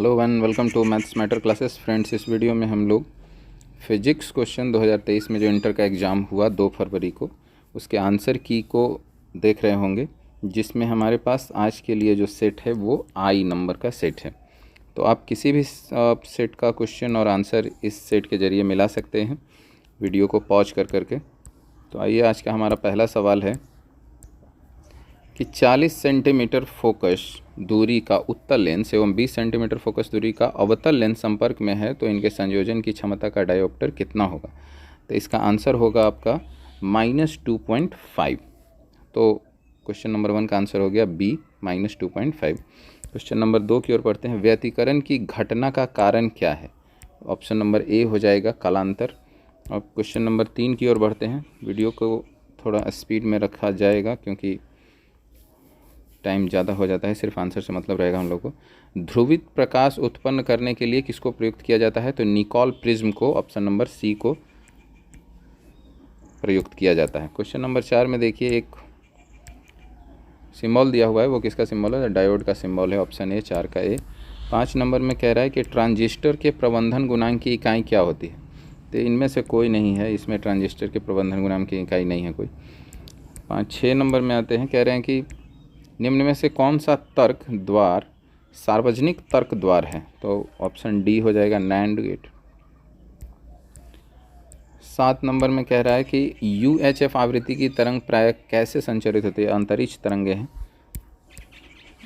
Hello and welcome to maths matter classes. Friends, इस video में हम लोग फिजिक्स क्वेश्चन 2023 में जो इंटर का एग्ज़ाम हुआ 2 फरवरी को, उसके आंसर की को देख रहे होंगे, जिसमें हमारे पास आज के लिए जो सेट है वो आई नंबर का सेट है। तो आप किसी भी सेट का क्वेश्चन और आंसर इस सेट के ज़रिए मिला सकते हैं वीडियो को पॉज कर करके। तो आइए, आज का हमारा पहला सवाल है कि 40 सेंटीमीटर फोकस दूरी का उत्तल लेंस एवं 20 सेंटीमीटर फोकस दूरी का अवतल लेंस संपर्क में है, तो इनके संयोजन की क्षमता का डायोप्टर कितना होगा। तो इसका आंसर होगा आपका -2.5। तो क्वेश्चन नंबर 1 का आंसर हो गया बी, -2.5। क्वेश्चन नंबर 2 की ओर पढ़ते हैं। व्यतिकरण की घटना का कारण क्या है। ऑप्शन नंबर ए हो जाएगा कालांतर। और क्वेश्चन नंबर 3 की ओर बढ़ते हैं। वीडियो को थोड़ा स्पीड में रखा जाएगा क्योंकि टाइम ज़्यादा हो जाता है, सिर्फ आंसर से मतलब रहेगा हम लोग को। ध्रुवित प्रकाश उत्पन्न करने के लिए किसको प्रयुक्त किया जाता है। तो निकोल प्रिज्म को, ऑप्शन नंबर सी को प्रयुक्त किया जाता है। क्वेश्चन नंबर 4 में देखिए, एक सिंबल दिया हुआ है, वो किसका सिंबल है। डायोड का सिंबल है, ऑप्शन ए, 4 का ए। 5 नंबर में कह रहा है कि ट्रांजिस्टर के प्रबंधन गुणांक की इकाई क्या होती है। तो इनमें से कोई नहीं है, इसमें ट्रांजिस्टर के प्रबंधन गुणांक की इकाई नहीं है कोई। 6 नंबर में आते हैं, कह रहे हैं कि निम्न में से कौन सा तर्क द्वार सार्वजनिक तर्क द्वार है। तो ऑप्शन डी हो जाएगा नैंड गेट। 7 नंबर में कह रहा है कि UHF आवृत्ति की तरंग प्रायः कैसे संचरित होती है। अंतरिक्ष तरंगे हैं।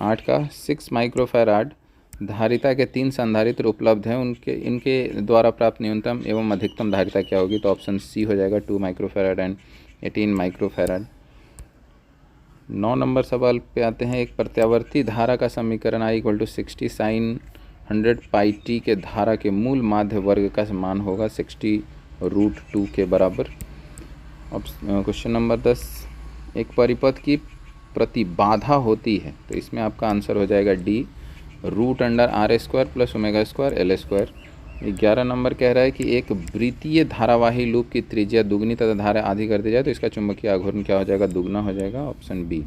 8 का 6 माइक्रोफैराड धारिता के 3 संधारित्र उपलब्ध हैं, इनके द्वारा प्राप्त न्यूनतम एवं अधिकतम धारिता क्या होगी। तो ऑप्शन सी हो जाएगा 2 माइक्रोफैराड एंड 18 माइक्रोफैराड। 9 नंबर सवाल पे आते हैं। एक प्रत्यावर्ती धारा का समीकरण I = 60 sin 100πt के धारा के मूल माध्य वर्ग का मान होगा 60√2 के बराबर। अब क्वेश्चन नंबर 10, एक परिपथ की प्रतिबाधा होती है, तो इसमें आपका आंसर हो जाएगा डी, √r² + ω² L²। 11 नंबर कह रहा है कि एक वृत्तीय धारावाही लूप की त्रिज्या दुगनी तथा धारा आधी कर दी जाए तो इसका चुंबकीय आघूर्ण क्या हो जाएगा, दुगना हो जाएगा, ऑप्शन बी।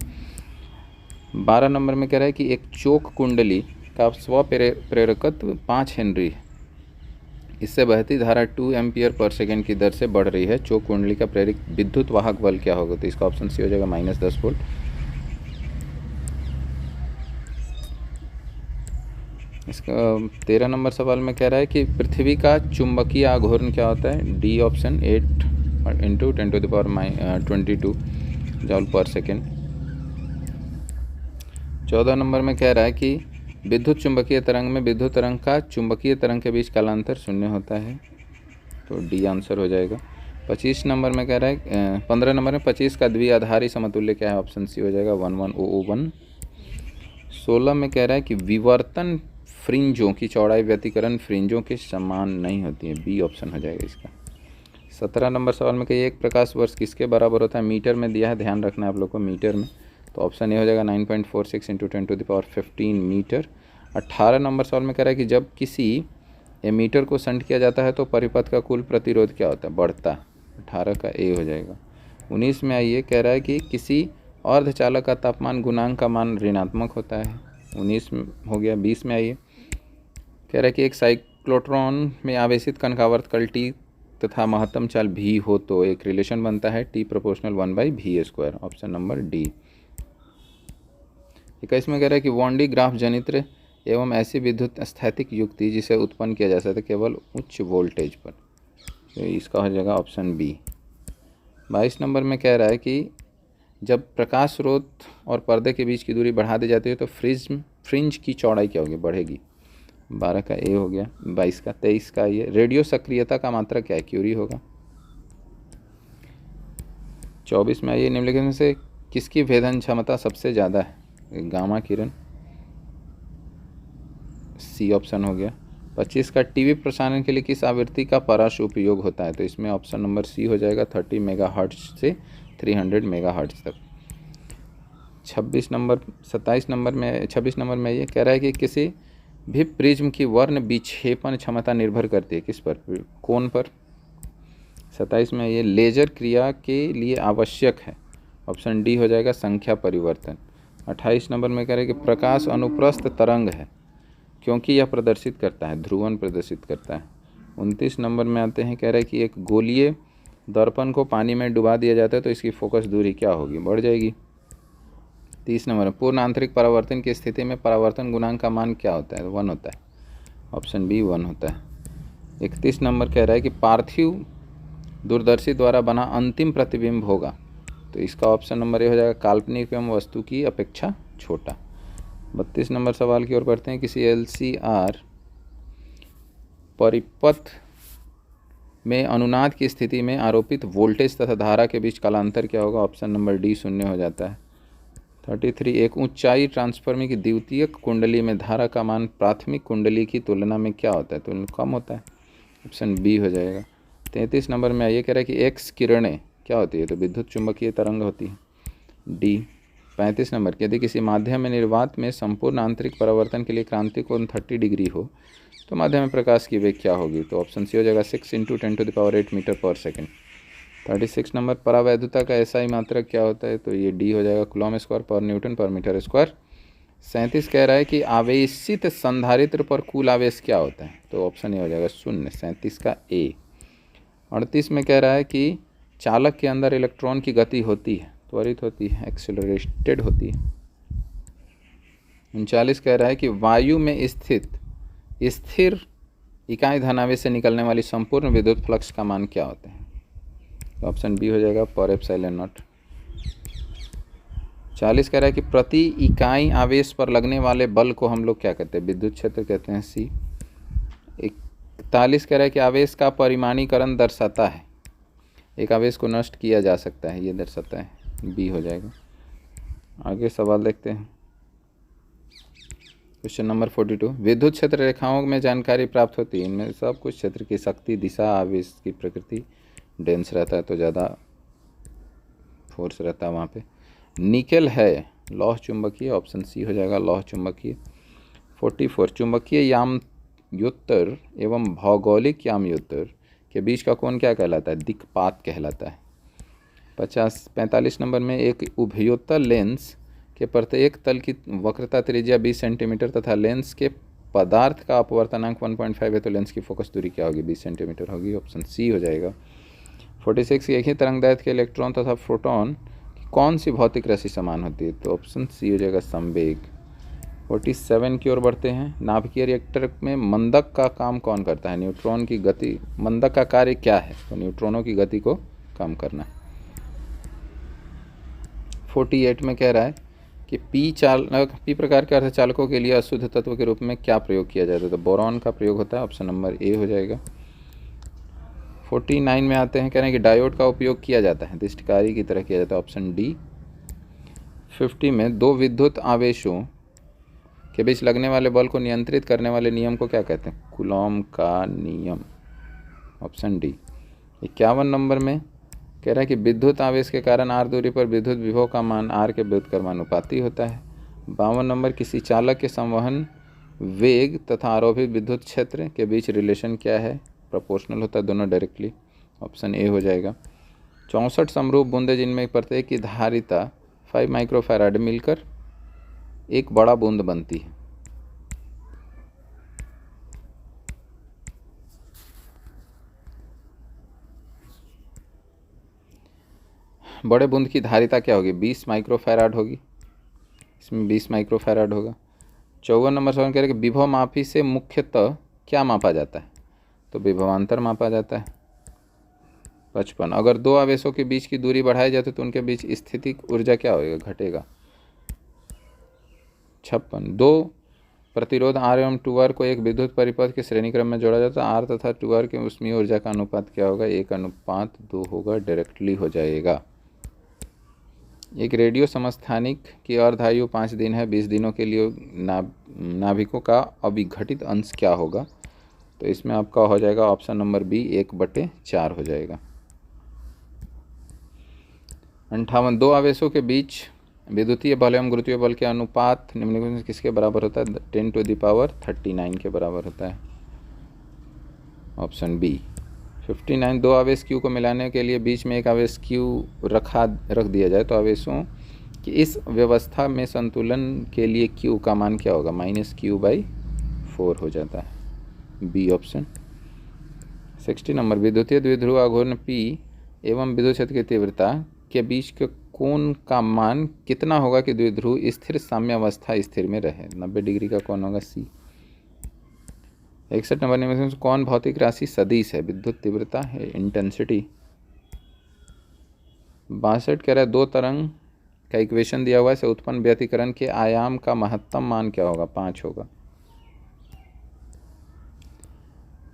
12 नंबर में कह रहा है कि एक चोक कुंडली का स्व प्रेरकत्व 5 हेनरी है, इससे बहती धारा 2 एम्पीयर/सेकंड की दर से बढ़ रही है। चोक कुंडली का प्रेरित विद्युत वाहक बल क्या होगा। तो इसका ऑप्शन सी हो जाएगा -10 वोल्ट। इसका 13 नंबर सवाल में कह रहा है कि पृथ्वी का चुंबकीय आघूर्ण क्या होता है। D option 8 × 10⁻22 जूल/सेकंड। 14 नंबर में कह रहा है कि विद्युत चुंबकीय तरंग में विद्युत तरंग का चुंबकीय तरंग के बीच कालांतर 0 होता है, तो डी आंसर हो जाएगा। 25 नंबर में कह रहा है 15 नंबर में 25 का द्विआधारी समतुल्य क्या है। ऑप्शन सी हो जाएगा 110001। 16 में कह रहा है कि विवर्तन फ्रिंजों की चौड़ाई व्यतिकरण फ्रिंजों के समान नहीं होती है। बी ऑप्शन हो जाएगा इसका। 17 नंबर सवाल में कहिए एक प्रकाश वर्ष किसके बराबर होता है। मीटर में दिया है, ध्यान रखना है आप लोग को मीटर में। तो ऑप्शन ए हो जाएगा 9.46 × 10⁻15 मीटर। 18 नंबर सवाल में कह रहा है कि जब किसी एमीटर को शंट किया जाता है तो परिपथ का कुल प्रतिरोध क्या होता है, बढ़ता है। 18 का ए हो जाएगा। 19 में आइए, कह रहा है कि किसी अर्धचालक का तापमान गुणांक का मान ऋणात्मक होता है। 19 हो गया। 20 में आइए, कह रहा है कि एक साइक्लोट्रॉन में आवेशित कण का आवर्तकाल T तथा महत्तम चाल V हो तो एक रिलेशन बनता है T = 1/v²। Option number D. 21 में कह रहा है कि वॉन डी ग्राफ जनित्र एवं ऐसी विद्युत स्थैतिक युक्ति जिसे उत्पन्न किया जा सकता है केवल उच्च वोल्टेज पर, तो इसका हो जाएगा ऑप्शन बी। 22 नंबर में कह रहा है कि जब प्रकाश स्रोत और पर्दे के बीच की दूरी बढ़ा दी जाती है तो फ्रिंज की चौड़ाई क्या होगी, बढ़ेगी। 12 का ए हो गया। 22 का। 23 का ये रेडियो सक्रियता का मात्रा क्या है, क्यूरी होगा। 24 में आइए, निम्नलिखित में से किसकी भेदन क्षमता सबसे ज़्यादा है। गामा किरण, सी ऑप्शन हो गया। 25 का टीवी प्रसारण के लिए किस आवृत्ति का पराश उपयोग होता है। तो इसमें ऑप्शन नंबर सी हो जाएगा 30 मेगाहर्ट्ज से 300 मेगाहर्ट्ज तक। 26 नंबर में ये कह रहा है कि किसी भी प्रिज्म की वर्ण विक्षेपण क्षमता निर्भर करती है किस पर, कोण पर। 27 में ये लेजर क्रिया के लिए आवश्यक है। ऑप्शन डी हो जाएगा संख्या परिवर्तन। 28 नंबर में कह रहे हैं कि प्रकाश अनुप्रस्थ तरंग है क्योंकि यह प्रदर्शित करता है, ध्रुवन प्रदर्शित करता है। 29 नंबर में आते हैं, कह रहा है कि एक गोलीय दर्पण को पानी में डुबा दिया जाता है तो इसकी फोकस दूरी क्या होगी, बढ़ जाएगी। 30 नंबर में पूर्ण आंतरिक परावर्तन की स्थिति में परावर्तन गुणांक का मान क्या होता है, 1 होता है, ऑप्शन बी 1 होता है। 31 नंबर कह रहा है कि पार्थिव दूरदर्शी द्वारा बना अंतिम प्रतिबिंब होगा, तो इसका ऑप्शन नंबर ए हो जाएगा, काल्पनिक एवं वस्तु की अपेक्षा छोटा। 32 नंबर सवाल की ओर बढ़ते हैं, किसी LCR परिपथ में अनुनाद की स्थिति में आरोपित वोल्टेज तथा धारा के बीच कालांतर क्या होगा, ऑप्शन नंबर डी 0 हो जाता है। 33 एक ऊंचाई ट्रांसफार्मर की द्वितीयक कुंडली में धारा का मान प्राथमिक कुंडली की तुलना में क्या होता है, तो कम होता है, ऑप्शन बी हो जाएगा। 33 नंबर में ये कह रहा है कि एक्स किरणें क्या होती है, तो विद्युत चुंबकीय तरंग होती है, डी। 35 नंबर, यदि किसी माध्यम में निर्वात में संपूर्ण आंतरिक परावर्तन के लिए क्रांति कोण 30 डिग्री हो तो माध्यम में प्रकाश की वेग क्या होगी, तो ऑप्शन सी हो जाएगा 6 × 10⁸ मीटर पर सेकेंड। 36 नंबर, परावैद्युता का SI मात्रक क्या होता है, तो ये डी हो जाएगा, कूलॉम स्क्वायर पर न्यूटन पर मीटर स्क्वायर। 37 कह रहा है कि आवेशित संधारित्र पर कुल आवेश क्या होता है, तो ऑप्शन ए हो जाएगा 0, 37 का ए। 38 में कह रहा है कि चालक के अंदर इलेक्ट्रॉन की गति होती है, त्वरित होती है, एक्सेलरेटेड होती है। 39 कह रहा है कि वायु में स्थित स्थिर इकाई धनावेश से निकलने वाली संपूर्ण विद्युत फ्लक्स का मान क्या होता है, तो ऑप्शन बी हो जाएगा, पर एप्सिलॉन नॉट। 40 कह रहा है कि प्रति इकाई आवेश पर लगने वाले बल को हम लोग क्या कहते हैं, विद्युत क्षेत्र कहते हैं, सी। 41 कह रहा है कि आवेश का परिमाणीकरण दर्शाता है, एक आवेश को नष्ट किया जा सकता है, ये दर्शाता है, बी हो जाएगा। आगे सवाल देखते हैं, क्वेश्चन नंबर 42, विद्युत क्षेत्र रेखाओं में जानकारी प्राप्त होती है, इनमें सब कुछ क्षेत्र की शक्ति, दिशा, आवेश की प्रकृति, डेंस रहता है तो ज़्यादा फोर्स रहता है वहाँ पे। निकेल है लौह चुंबकीय, ऑप्शन सी हो जाएगा, लौह चुंबकीय। 44, चुंबकीय यामयोत्तर एवं भौगोलिक यामयोत्तर के बीच का कोण क्या कहलाता है, दिक्पात कहलाता है। 45 नंबर में, एक उभयोत्तर लेंस के प्रत्येक तल की वक्रता त्रिज्या 20 सेंटीमीटर तथा लेंस के पदार्थ का अपवर्तनांक 1.5 है, तो लेंस की फोकस दूरी क्या होगी, 20 सेंटीमीटर होगी, ऑप्शन सी हो जाएगा। 46, एक ही तरंगदैर्घ्य के इलेक्ट्रॉन तथा प्रोटॉन की कौन सी भौतिक राशि समान होती है, तो ऑप्शन सी हो जाएगा, संवेग। 47 की ओर बढ़ते हैं, नाभिकीय रिएक्टर में मंदक का काम कौन करता है, न्यूट्रॉन की गति, मंदक का कार्य क्या है, तो न्यूट्रॉनों की गति को कम करना। 48 में कह रहा है कि पी प्रकार के अर्धचालकों के लिए अशुद्ध तत्व के रूप में क्या प्रयोग किया जाता है, तो बोरॉन का प्रयोग होता है, ऑप्शन नंबर ए हो जाएगा। 49 में आते हैं, कह रहे हैं कि डायोड का उपयोग किया जाता है, दिष्टकारी की तरह किया जाता है, ऑप्शन डी। 50 में, दो विद्युत आवेशों के बीच लगने वाले बल को नियंत्रित करने वाले नियम को क्या कहते हैं, कूलॉम का नियम, ऑप्शन डी। 51 नंबर में कह रहा है कि विद्युत आवेश के कारण r दूरी पर विद्युत विभव का मान r के व्युत्क्रमानुपाती होता है। 52 नंबर, किसी चालक के संवहन वेग तथा आरोपित विद्युत क्षेत्र के बीच रिलेशन क्या है, प्रोपोर्शनल होता है दोनों डायरेक्टली, ऑप्शन ए हो जाएगा। 64 समरूप बूंदें जिनमें प्रत्येक की धारिता 5 माइक्रोफैराड मिलकर एक बड़ा बूंद बनती है। बड़े बूंद की धारिता क्या होगी, 20 माइक्रोफैराड होगी, इसमें 20 माइक्रोफैराड होगा। 54 नंबर सवाल कह रहे हैं कि विभव मापी से मुख्यतः क्या मापा जाता है, तो विभवांतर मापा जाता है। 55, अगर दो आवेशों के बीच की दूरी बढ़ाई जाए तो उनके बीच स्थितिक ऊर्जा क्या होगा, घटेगा। 56, दो प्रतिरोध R एवं 2R को एक विद्युत परिपथ के श्रेणी क्रम में जोड़ा जाता है, R तथा 2R के ऊष्मीय ऊर्जा का अनुपात क्या होगा, 1:2 होगा, डायरेक्टली हो जाएगा। एक रेडियो समस्थानिक की अर्धायु 5 दिन है, 20 दिनों के लिए नाभिकों का अविघटित अंश क्या होगा, तो इसमें आपका हो जाएगा ऑप्शन नंबर बी, 1/4 हो जाएगा। 58, दो आवेशों के बीच विद्युतीय बल एवं गुरुत्वीय बल के अनुपात निम्नलिखित में किसके बराबर होता है, 10⁻39 के बराबर होता है, ऑप्शन बी। 59, दो आवेश Q को मिलाने के लिए बीच में एक आवेश Q रख दिया जाए तो आवेशों की इस व्यवस्था में संतुलन के लिए Q का मान क्या होगा, -Q/4 4 हो जाता है, बी ऑप्शन। 60 नंबर, विद्युतीय द्विध्रुव आघूर्ण P एवं विद्युत क्षेत्र की तीव्रता के बीच के कोण का मान कितना होगा कि द्विध्रुव स्थिर साम्यावस्था स्थिर में रहे? 90 डिग्री का कोण होगा, सी। 61 नंबर, निम्न में से कौन भौतिक राशि सदिश है? विद्युत तीव्रता है, इंटेंसिटी। 62 कह रहा है दो तरंग का इक्वेशन दिया हुआ है, से उत्पन्न व्यतिकरण के आयाम का महत्तम मान क्या होगा? 5 होगा।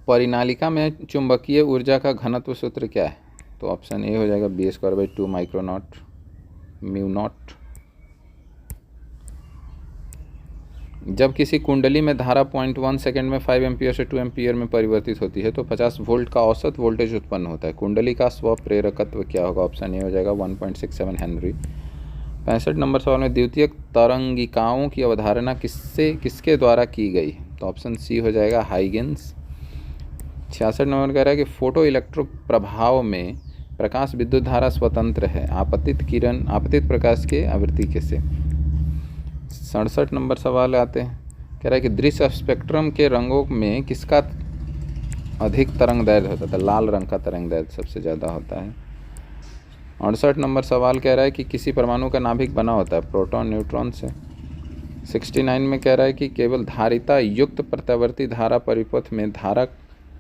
परिनालिका में चुंबकीय ऊर्जा का घनत्व सूत्र क्या है? तो ऑप्शन ए हो जाएगा b²/2 माइक्रोनॉट म्यू नॉट। जब किसी कुंडली में धारा 0.1 सेकेंड में 5 एम्पियर से 2 एम्पियर में परिवर्तित होती है तो 50 वोल्ट का औसत वोल्टेज उत्पन्न होता है। कुंडली का स्वप्रेरकत्व क्या होगा? ऑप्शन ए हो जाएगा 1.67 हेनरी। 65 नंबर सवाल में द्वितीयक तरंगिकाओं की अवधारणा किसके द्वारा की गई? तो ऑप्शन सी हो जाएगा हाइगेंस। 66 नंबर कह रहा है कि फोटो इलेक्ट्रो प्रभाव में प्रकाश विद्युत धारा स्वतंत्र है, आपतित प्रकाश के आवृत्ति से। 67 नंबर सवाल आते हैं, कह रहा है कि दृश्य स्पेक्ट्रम के रंगों में किसका अधिक तरंग दैर्ध्य होता है? लाल रंग का तरंग दैर्ध्य सबसे ज़्यादा होता है। 68 नंबर सवाल कह रहा है कि किसी परमाणु का नाभिक बना होता है प्रोटॉन न्यूट्रॉन से। 69 में कह रहा है कि केवल धारिता युक्त प्रत्यावर्ती धारा परिपथ में धारक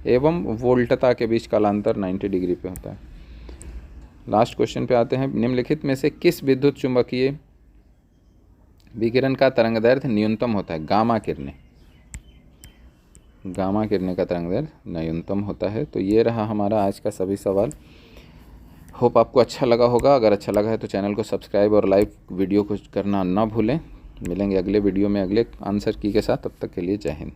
एवं वोल्टता के बीच कालांतर 90 डिग्री पे होता है। लास्ट क्वेश्चन पे आते हैं, निम्नलिखित में से किस विद्युत चुंबकीय विकिरण का तरंगदैर्ध्य न्यूनतम होता है? गामा किरणें। गामा किरणें का तरंगदैर्ध्य न्यूनतम होता है। तो ये रहा हमारा आज का सभी सवाल। होप आपको अच्छा लगा होगा। अगर अच्छा लगा है तो चैनल को सब्सक्राइब और लाइव वीडियो को करना ना भूलें। मिलेंगे अगले वीडियो में अगले आंसर की के साथ। तब तक के लिए जय हिंद।